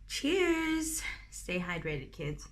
Cheers! Stay hydrated, kids.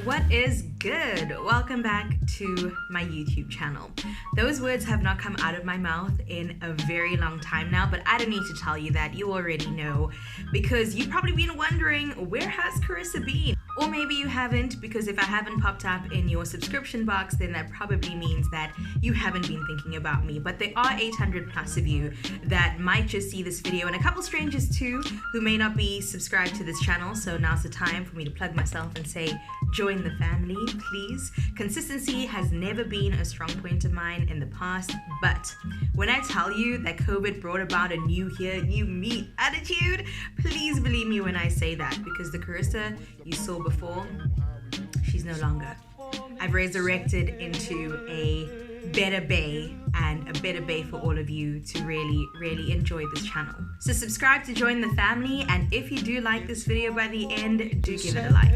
What is good? Welcome back to my YouTube channel. Those words have not come out of my mouth in a very long time now, but I don't need to tell you that. You already know, because you've probably been wondering, where has Carissa been? Or maybe you haven't, because if I haven't popped up in your subscription box, then that probably means that you haven't been thinking about me. But there are 800 plus of you that might just see this video, and a couple strangers too who may not be subscribed to this channel. So now's the time for me to plug myself and say, join the family, please. Consistency has never been a strong point of mine in the past, but when I tell you that COVID brought about a new year, new me attitude, please believe me when I say that, because the Carissa you saw before, she's no longer. I've resurrected into a better bae, and a better bae for all of you to really enjoy this channel. So subscribe to join the family, and if you do like this video by the end, do give it a like.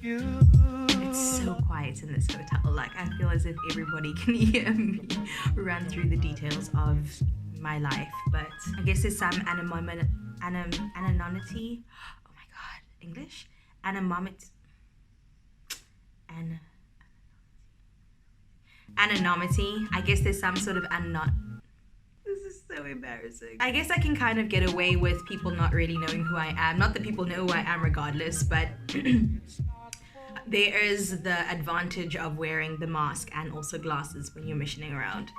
It's so quiet in this hotel, like I feel as if everybody can hear me run through the details of my life, but I guess there's some anonymity. Oh my god, English? Anonymity. I guess there's some sort of This is so embarrassing. I guess I can kind of get away with people not really knowing who I am. Not that people know who I am regardless, but there is the advantage of wearing the mask and also glasses when you're missioning around.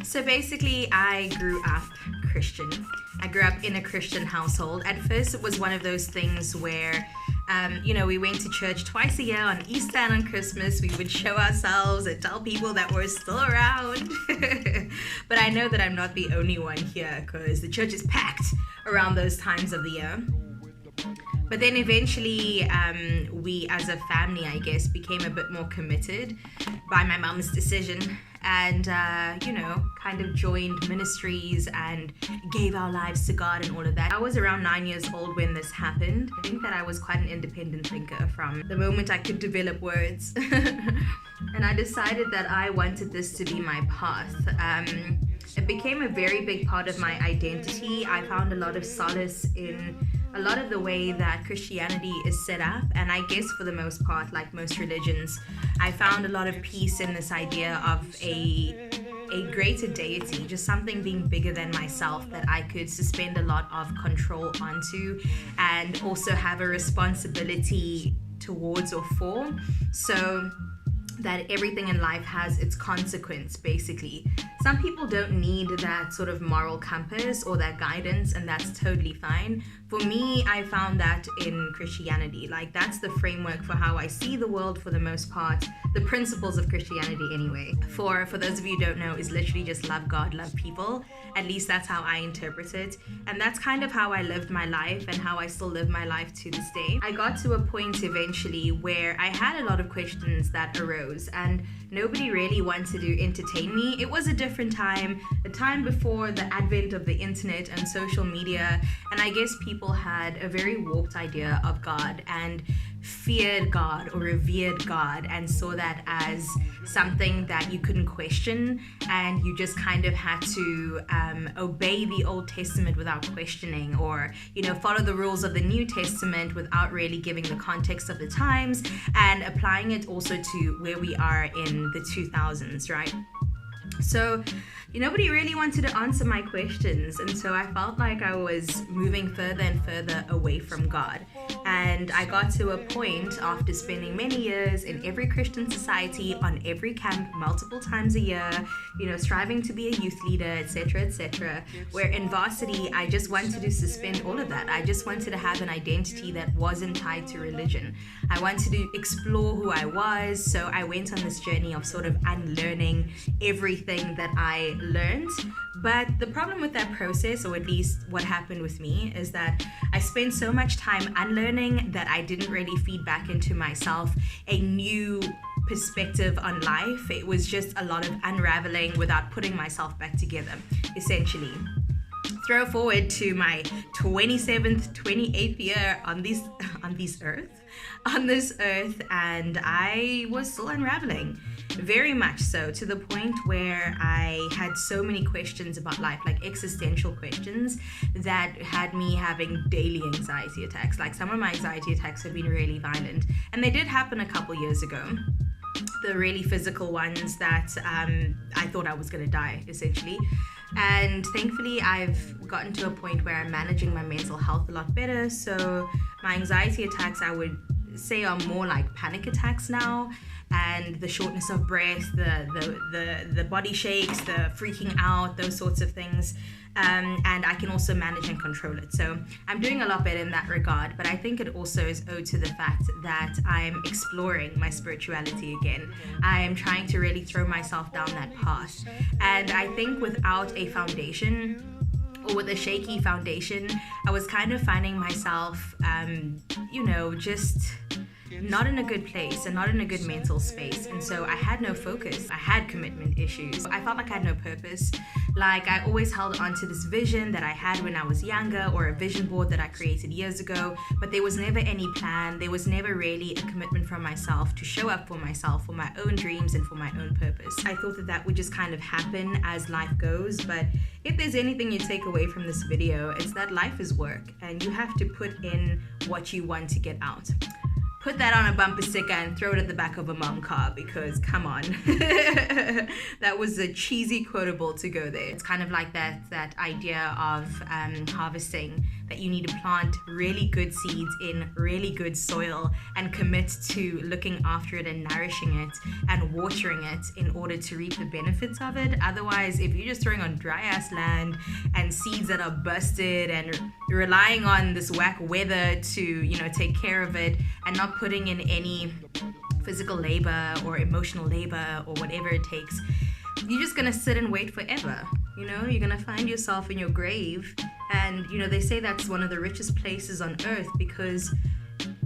So basically, I grew up Christian. I grew up in a Christian household. At first, it was one of those things where we went to church twice a year on Easter and on Christmas. We would show ourselves and tell people that we're still around. But I know that I'm not the only one here, because the church is packed around those times of the year. But then eventually, we as a family, I guess, became a bit more committed by my mom's decision, and kind of joined ministries and gave our lives to God and all of that. I was around 9 years old when this happened. I think that I was quite an independent thinker from the moment I could develop words. And I decided that I wanted this to be my path. It became a very big part of my identity. I found a lot of solace in a lot of the way that Christianity is set up, and I guess for the most part, like most religions, I found a lot of peace in this idea of a greater deity, just something being bigger than myself that I could suspend a lot of control onto, and also have a responsibility towards or for, so that everything in life has its consequence, basically. Some people don't need that sort of moral compass or that guidance, and that's totally fine. For me, I found that in Christianity. Like, that's the framework for how I see the world for the most part. The principles of Christianity anyway. For those of you who don't know, is literally just love God, love people. At least that's how I interpret it. And that's kind of how I lived my life and how I still live my life to this day. I got to a point eventually where I had a lot of questions that arose, and nobody really wanted to entertain me. It was a different time, a time before the advent of the internet and social media, and I guess people had a very warped idea of God and feared God or revered God and saw that as something that you couldn't question, and you just kind of had to obey the Old Testament without questioning, or follow the rules of the New Testament without really giving the context of the times and applying it also to where we are in the 2000s, right? So nobody really wanted to answer my questions, and so I felt like I was moving further and further away from God. And I got to a point after spending many years in every Christian society, on every camp, multiple times a year, striving to be a youth leader, etc., where in varsity, I just wanted to suspend all of that. I just wanted to have an identity that wasn't tied to religion. I wanted to explore who I was, so I went on this journey of sort of unlearning everything that I learned. But the problem with that process, or at least what happened with me, is that I spent so much time unlearning that I didn't really feed back into myself a new perspective on life. It was just a lot of unraveling without putting myself back together, essentially. Throw forward to my 27th, 28th year on this earth, and I was still unraveling. very much so, to the point where I had so many questions about life, like existential questions that had me having daily anxiety attacks. Like some of my anxiety attacks have been really violent, and they did happen a couple years ago. The really physical ones that I thought I was going to die, essentially. And thankfully, I've gotten to a point where I'm managing my mental health a lot better. So my anxiety attacks, I would say, are more like panic attacks now. And the shortness of breath, the body shakes, the freaking out, those sorts of things. And I can also manage and control it. So I'm doing a lot better in that regard. But I think it also is owed to the fact that I'm exploring my spirituality again. I am trying to really throw myself down that path. And I think without a foundation, or with a shaky foundation, I was kind of finding myself, just not in a good place and not in a good mental space. And so I had no focus. I had commitment issues. I felt like I had no purpose. Like I always held on to this vision that I had when I was younger, or a vision board that I created years ago, but there was never any plan. There was never really a commitment from myself to show up for myself, for my own dreams and for my own purpose. I thought that that would just kind of happen as life goes, but if there's anything you take away from this video, it's that life is work and you have to put in what you want to get out. Put that on a bumper sticker and throw it at the back of a mom car, because come on. That was a cheesy quotable to go there. It's kind of like that idea of harvesting, that you need to plant really good seeds in really good soil and commit to looking after it and nourishing it and watering it in order to reap the benefits of it. Otherwise, if you're just throwing on dry ass land and seeds that are busted and relying on this whack weather to, take care of it, and not putting in any physical labor or emotional labor or whatever it takes, you're just gonna sit and wait forever. You're gonna find yourself in your grave, and they say that's one of the richest places on earth because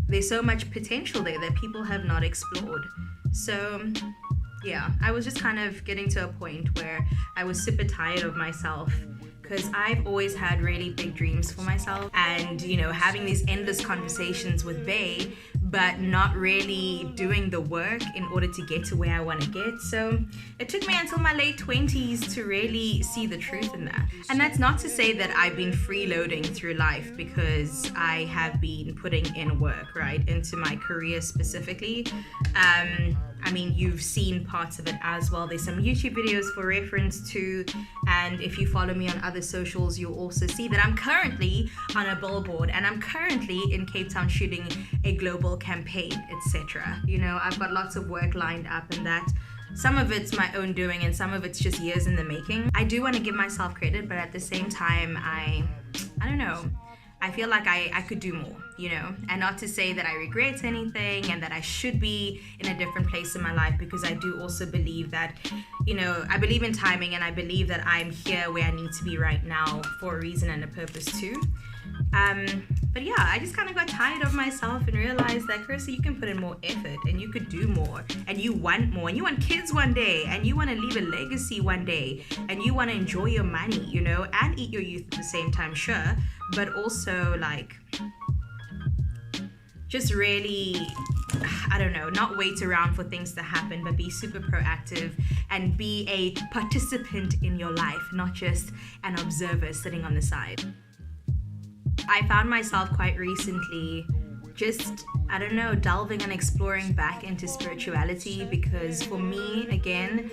there's so much potential there that people have not explored. So yeah, I was just kind of getting to a point where I was super tired of myself, because I've always had really big dreams for myself, and having these endless conversations with Bae, but not really doing the work in order to get to where I want to get. So it took me until my late 20s to really see the truth in that. And that's not to say that I've been freeloading through life, because I have been putting in work, right, into my career specifically. You've seen parts of it as well. There's some YouTube videos for reference too, and if you follow me on other socials, you'll also see that I'm currently on a billboard, and I'm currently in Cape Town shooting a global campaign, etc. I've got lots of work lined up, and that some of it's my own doing and some of it's just years in the making. I do want to give myself credit, but at the same time, I don't know, I feel like I could do more, and not to say that I regret anything and that I should be in a different place in my life, because I do also believe that, I believe in timing, and I believe that I'm here where I need to be right now for a reason and a purpose too. But yeah, I just kind of got tired of myself and realized that, Carissa, you can put in more effort and you could do more, and you want more, and you want kids one day, and you want to leave a legacy one day, and you want to enjoy your money, and eat your youth at the same time, sure, but also just really, not wait around for things to happen, but be super proactive and be a participant in your life, not just an observer sitting on the side. I found myself quite recently just, delving and exploring back into spirituality, because for me, again,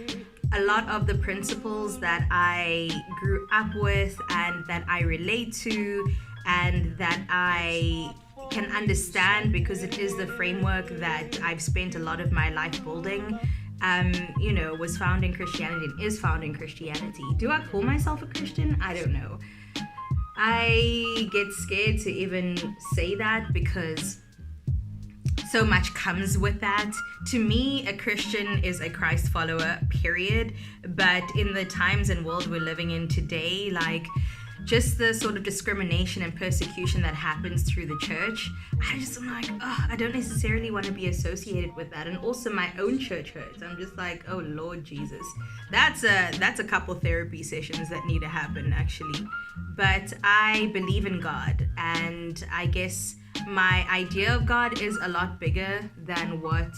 a lot of the principles that I grew up with and that I relate to and that I can understand, because it is the framework that I've spent a lot of my life building, was found in Christianity and is found in Christianity. Do I call myself a Christian? I don't know. I get scared to even say that, because so much comes with that. To me, a Christian is a Christ follower, period. But in the times and world we're living in today, just the sort of discrimination and persecution that happens through the church, I don't necessarily want to be associated with that. And also my own church hurts. I'm just like, oh Lord Jesus. That's a couple therapy sessions that need to happen, actually. But I believe in God, and I guess my idea of God is a lot bigger than what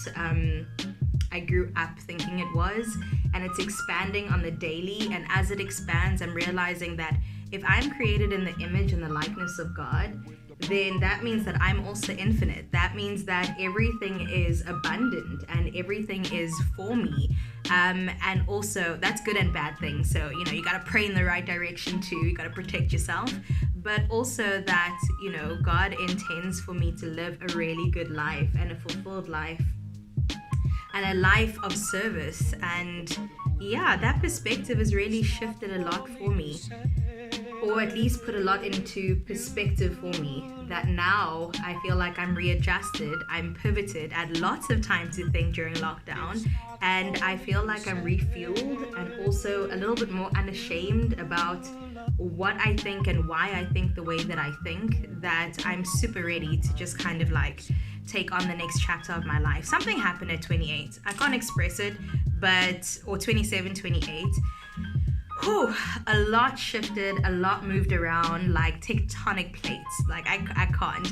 I grew up thinking it was, and it's expanding on the daily. And as it expands, I'm realizing that if I'm created in the image and the likeness of God, then that means that I'm also infinite. That means that everything is abundant and everything is for me. And also that's good and bad things. So, you got to pray in the right direction too. You got to protect yourself. But also that, God intends for me to live a really good life and a fulfilled life and a life of service. And yeah, that perspective has really shifted a lot for me, or at least put a lot into perspective for me, that now I feel like I'm readjusted, I'm pivoted. I had lots of time to think during lockdown, and I feel like I'm refueled and also a little bit more unashamed about what I think and why I think the way that I think, that I'm super ready to just kind of like take on the next chapter of my life. Something happened at 28. I can't express it, or 27, 28. A lot shifted, a lot moved around, like tectonic plates. Like I can't,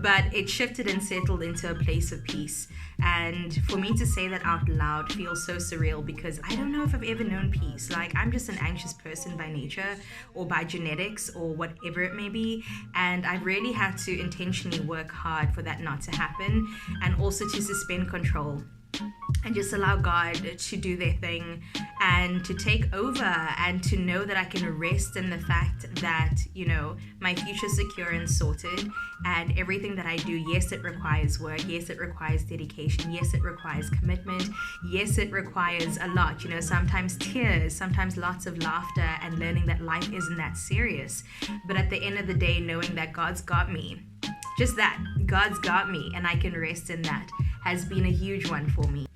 but it shifted and settled into a place of peace. And for me to say that out loud feels so surreal, because I don't know if I've ever known peace. Like, I'm just an anxious person by nature or by genetics or whatever it may be. And I've really had to intentionally work hard for that not to happen, and also to suspend control and just allow God to do their thing and to take over, and to know that I can rest in the fact that, my future's secure and sorted, and everything that I do, yes, it requires work, yes, it requires dedication, yes, it requires commitment, yes, it requires a lot, sometimes tears, sometimes lots of laughter, and learning that life isn't that serious. But at the end of the day, knowing that God's got me, just that, God's got me, and I can rest in that, has been a huge one for me.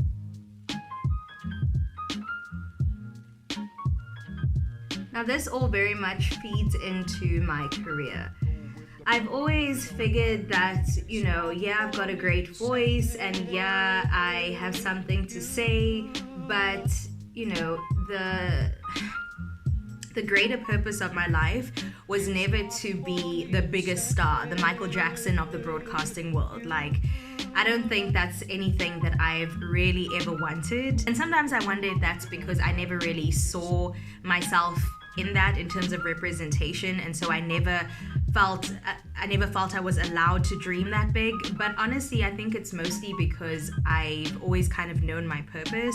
Now, this all very much feeds into my career. I've always figured that, I've got a great voice, and yeah, I have something to say, but, the greater purpose of my life was never to be the biggest star, the Michael Jackson of the broadcasting world. Like, I don't think that's anything that I've really ever wanted. And sometimes I wonder if that's because I never really saw myself in that in terms of representation, and so I never felt I was allowed to dream that big. But honestly, I think it's mostly because I've always kind of known my purpose,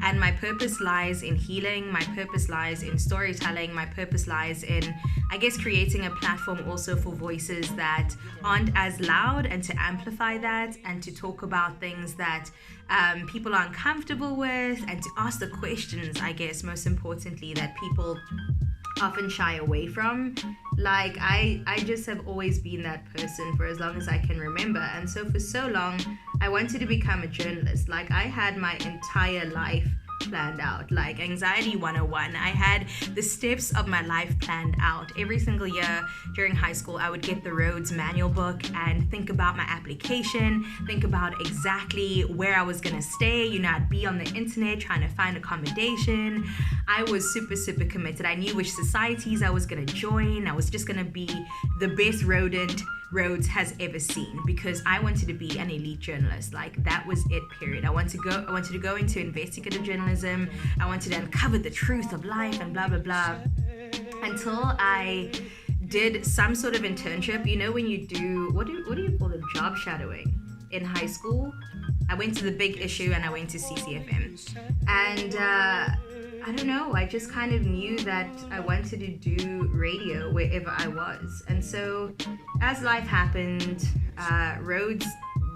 and my purpose lies in healing, my purpose lies in storytelling, my purpose lies in, I guess, creating a platform also for voices that aren't as loud, and to amplify that, and to talk about things that people are uncomfortable with, and to ask the questions, I guess, most importantly, that people often shy away from. Like, I just have always been that person for as long as I can remember. And so for so long, I wanted to become a journalist. Like, I had my entire life planned out, like Anxiety 101. I had the steps of my life planned out. Every single year during high school, I would get the Rhodes manual book and think about my application, think about exactly where I was gonna stay. I'd be on the internet trying to find accommodation. I was super, super committed. I knew which societies I was gonna join. I was just gonna be the best rodent Rhodes has ever seen, because I wanted to be an elite journalist. Like, that was it, period. I wanted to go into investigative journalism. I wanted to uncover the truth of life and blah blah blah, until I did some sort of internship. When you do, what do you call it, job shadowing in high school. I went to the Big Issue and I went to CCFM, and I don't know, I just kind of knew that I wanted to do radio wherever I was. And so as life happened, Rhodes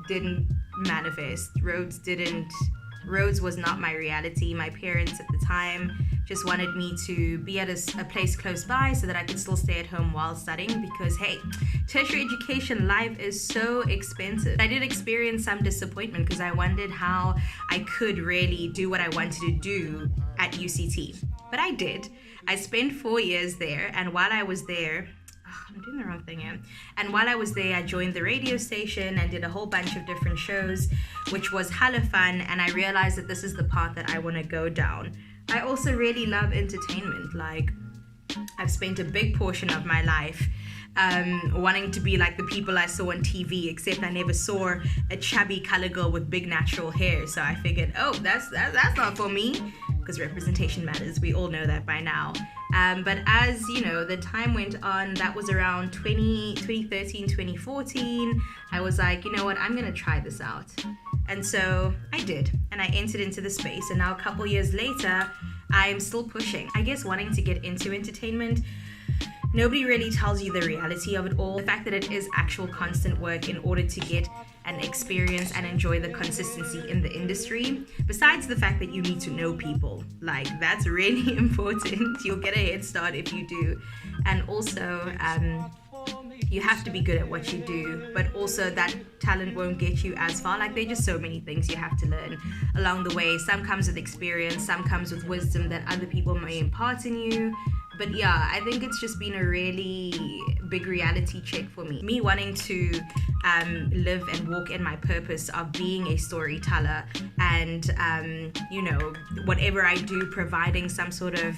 didn't manifest. Rhodes was not my reality. My parents at the time just wanted me to be at a place close by so that I could still stay at home while studying, because, hey, tertiary education life is so expensive. I did experience some disappointment because I wondered how I could really do what I wanted to do at UCT. But I did. I spent 4 years there, and while I was there, I'm doing the wrong thing here. And while I was there, I joined the radio station and did a whole bunch of different shows, which was hella fun, and I realized that this is the path that I want to go down. I also really love entertainment. Like, I've spent a big portion of my life wanting to be like the people I saw on TV, except I never saw a chubby color girl with big natural hair. So I figured, oh, that's not for me, because representation matters. We all know that by now. But as you know, the time went on. That was around 2013, 2014. I was like, you know what, I'm gonna try this out. And so I did, and I entered into the space, and now a couple years later, I'm still pushing. I guess wanting to get into entertainment, nobody really tells you the reality of it all. The fact that it is actual constant work in order to get an experience and enjoy the consistency in the industry. Besides the fact that you need to know people, like that's really important. You'll get a head start if you do. And also, you have to be good at what you do, but also that talent won't get you as far. Like, there are just so many things you have to learn along the way. Some comes with experience, some comes with wisdom that other people may impart in you. But yeah, I think it's just been a really big reality check for me. Me wanting to live and walk in my purpose of being a storyteller, and you know, whatever I do, providing some sort of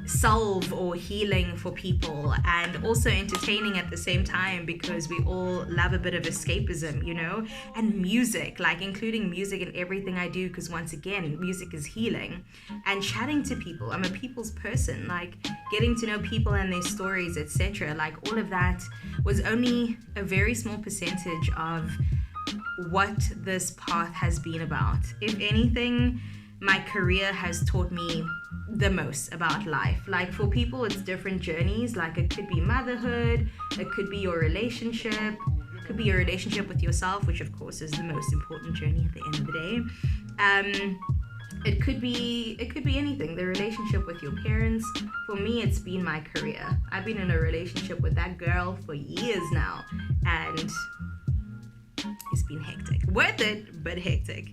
salve or healing for people, and also entertaining at the same time, because we all love a bit of escapism, you know, and music, like including music in everything I do, because once again, music is healing, and chatting to people. I'm a people's person, like getting to know people and their stories, etc. Like all of that was only a very small percentage of what this path has been about. If anything, my career has taught me the most about life. Like for people, it's different journeys. Like it could be motherhood, it could be your relationship, it could be your relationship with yourself, which of course is the most important journey at the end of the day. It could be anything. The relationship with your parents. For me, it's been my career. I've been in a relationship with that girl for years now, and it's been hectic. Worth it, but hectic.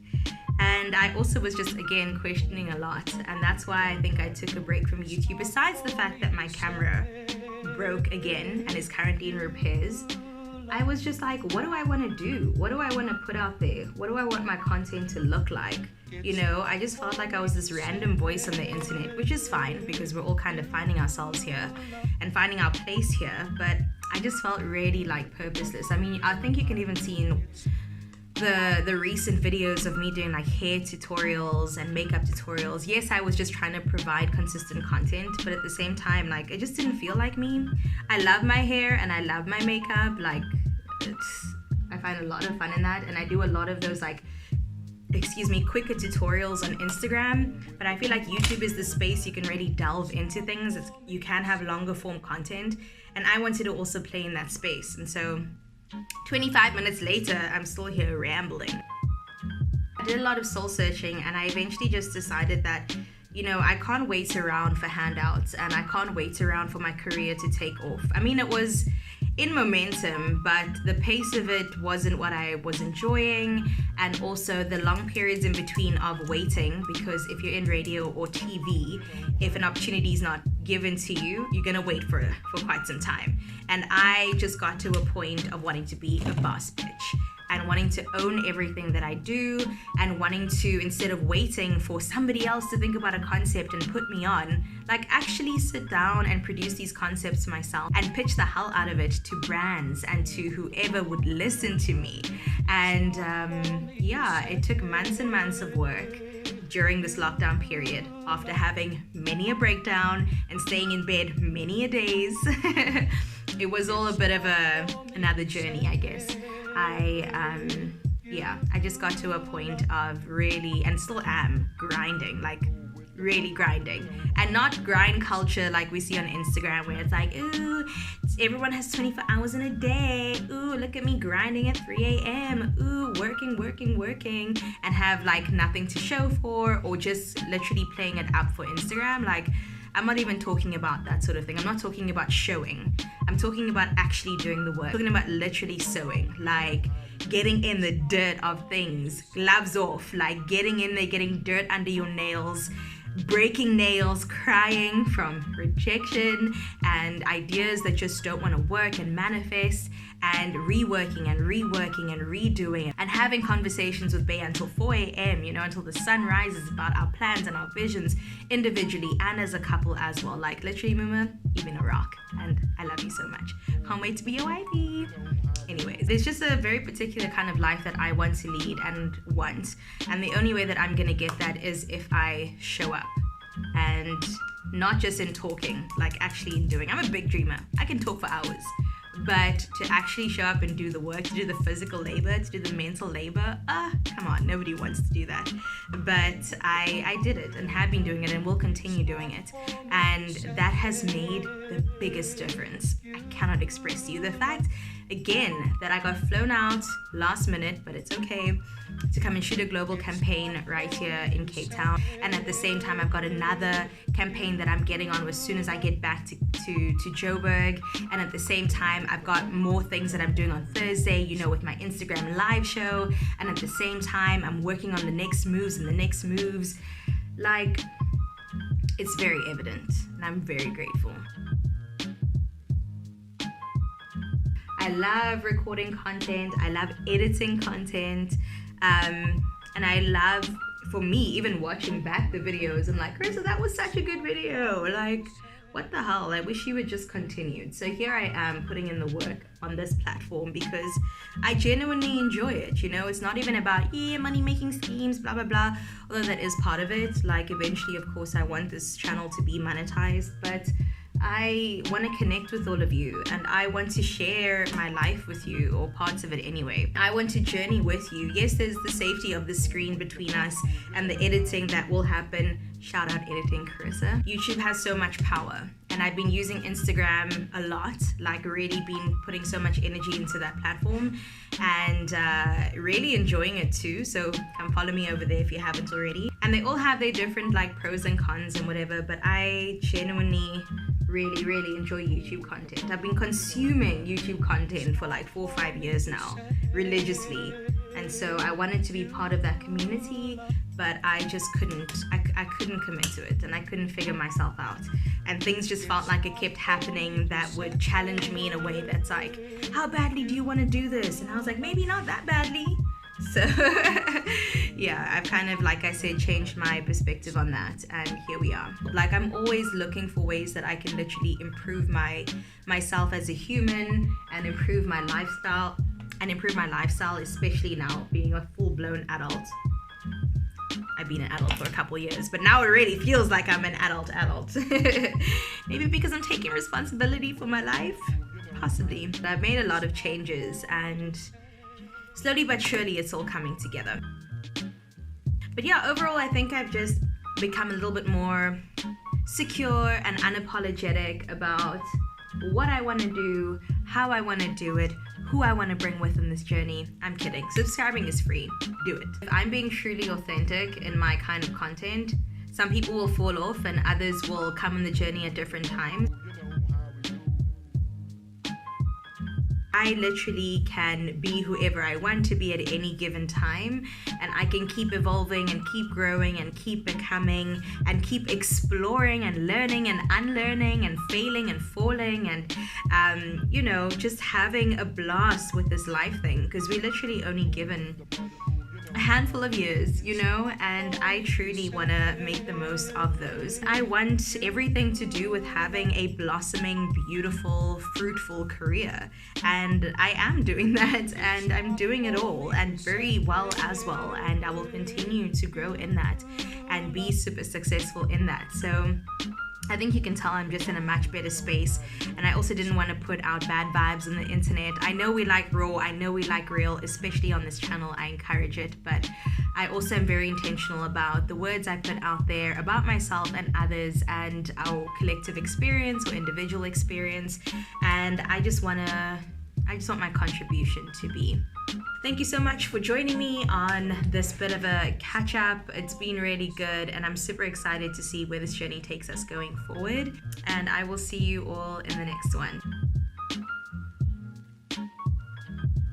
And I also was just, again, questioning a lot. And that's why I think I took a break from YouTube. Besides the fact that my camera broke again and is currently in repairs, I was just like, what do I want to do? What do I want to put out there? What do I want my content to look like? You know, I just felt like I was this random voice on the internet, which is fine because we're all kind of finding ourselves here and finding our place here. But I just felt really like purposeless. I mean, I think you can even see in the recent videos of me doing like hair tutorials and makeup tutorials. Yes, I was just trying to provide consistent content, but at the same time, like, it just didn't feel like me. I love my hair and I love my makeup. Like, I find a lot of fun in that, and I do a lot of those like, quicker tutorials on Instagram. But I feel like YouTube is the space you can really delve into things. You can have longer form content, and I wanted to also play in that space. And so 25 minutes later, I'm still here rambling. I did a lot of soul searching, and I eventually just decided that, you know, I can't wait around for handouts, and I can't wait around for my career to take off. I mean, it was in momentum, but the pace of it wasn't what I was enjoying, and also the long periods in between of waiting, because if you're in radio or TV, if an opportunity is not given to you, you're gonna wait for quite some time. And I just got to a point of wanting to be a boss bitch and wanting to own everything that I do, and wanting to, instead of waiting for somebody else to think about a concept and put me on, like actually sit down and produce these concepts myself and pitch the hell out of it to brands and to whoever would listen to me. And yeah, it took months and months of work during this lockdown period, after having many a breakdown and staying in bed many a days. It was all a bit of another journey, I guess. I just got to a point of really, and still am, grinding, like really grinding. And not grind culture like we see on Instagram, where it's like, ooh, everyone has 24 hours in a day. Ooh, look at me grinding at 3 a.m. Ooh, working, and have like nothing to show for, or just literally playing it up for Instagram. Like, I'm not even talking about that sort of thing. I'm not talking about showing. I'm talking about actually doing the work. I'm talking about literally sewing, like getting in the dirt of things, gloves off, like getting in there, getting dirt under your nails, breaking nails, crying from rejection and ideas that just don't want to work and manifest, and reworking and redoing and having conversations with Bay until 4 a.m., until the sun rises about our plans and our visions individually and as a couple as well. Like literally, Muma, you've been a rock and I love you so much. Can't wait to be your wifey. Anyways, it's just a very particular kind of life that I want to lead and want. And the only way that I'm going to get that is if I show up. And not just in talking, like actually in doing. I'm a big dreamer. I can talk for hours. But to actually show up and do the work, to do the physical labor, to do the mental labor, come on, nobody wants to do that. But I did it and have been doing it and will continue doing it. And that has made the biggest difference. I cannot express to you the fact, again, that I got flown out last minute, but it's okay, to come and shoot a global campaign right here in Cape Town. And at the same time, I've got another campaign that I'm getting on as soon as I get back to Joburg. And at the same time, I've got more things that I'm doing on Thursday, with my Instagram live show. And at the same time, I'm working on the next moves and the next moves. Like, it's very evident, and I'm very grateful. I love recording content. I love editing content. And I love, for me, even watching back the videos, I'm like, Carissa, that was such a good video. Like, what the hell? I wish you had just continued. So here I am putting in the work on this platform because I genuinely enjoy it. It's not even about, money making schemes, blah, blah, blah. Although that is part of it. Like, eventually, of course, I want this channel to be monetized. But I want to connect with all of you, and I want to share my life with you, or parts of it anyway. I want to journey with you. Yes, there's the safety of the screen between us and the editing that will happen. Shout out editing, Carissa. YouTube has so much power, and I've been using Instagram a lot, like really been putting so much energy into that platform and really enjoying it too. So come follow me over there if you haven't already. And they all have their different like pros and cons and whatever, but I genuinely really enjoy YouTube content. I've been consuming YouTube content for like 4 or 5 years now, religiously. And so I wanted to be part of that community, but I just couldn't. I couldn't commit to it, and I couldn't figure myself out. And things just felt like it kept happening that would challenge me in a way that's like, how badly do you want to do this? And I was like, maybe not that badly. So yeah, I've kind of, like I said, changed my perspective on that, and here we are. Like, I'm always looking for ways that I can literally improve myself as a human and improve my lifestyle, especially now being a full-blown adult. I've been an adult for a couple years, but now it really feels like I'm an adult. Maybe because I'm taking responsibility for my life, possibly. But I've made a lot of changes, and slowly but surely it's all coming together. But yeah, overall I think I've just become a little bit more secure and unapologetic about what I want to do, how I want to do it, who I want to bring with in this journey. I'm kidding. Subscribing is free. Do it. If I'm being truly authentic in my kind of content, some people will fall off and others will come on the journey at different times. I literally can be whoever I want to be at any given time, and I can keep evolving and keep growing and keep becoming and keep exploring and learning and unlearning and failing and falling and just having a blast with this life thing, because we're literally only given a handful of years, and I truly want to make the most of those. I want everything to do with having a blossoming, beautiful, fruitful career, and I am doing that, and I'm doing it all, and very well as well, and I will continue to grow in that and be super successful in that. So I think you can tell I'm just in a much better space, and I also didn't want to put out bad vibes on the internet. I know we like raw, I know we like real, especially on this channel. I encourage it, but I also am very intentional about the words I put out there about myself and others and our collective experience or individual experience, and I just want my contribution to be. Thank you so much for joining me on this bit of a catch up. It's been really good, and I'm super excited to see where this journey takes us going forward. And I will see you all in the next one.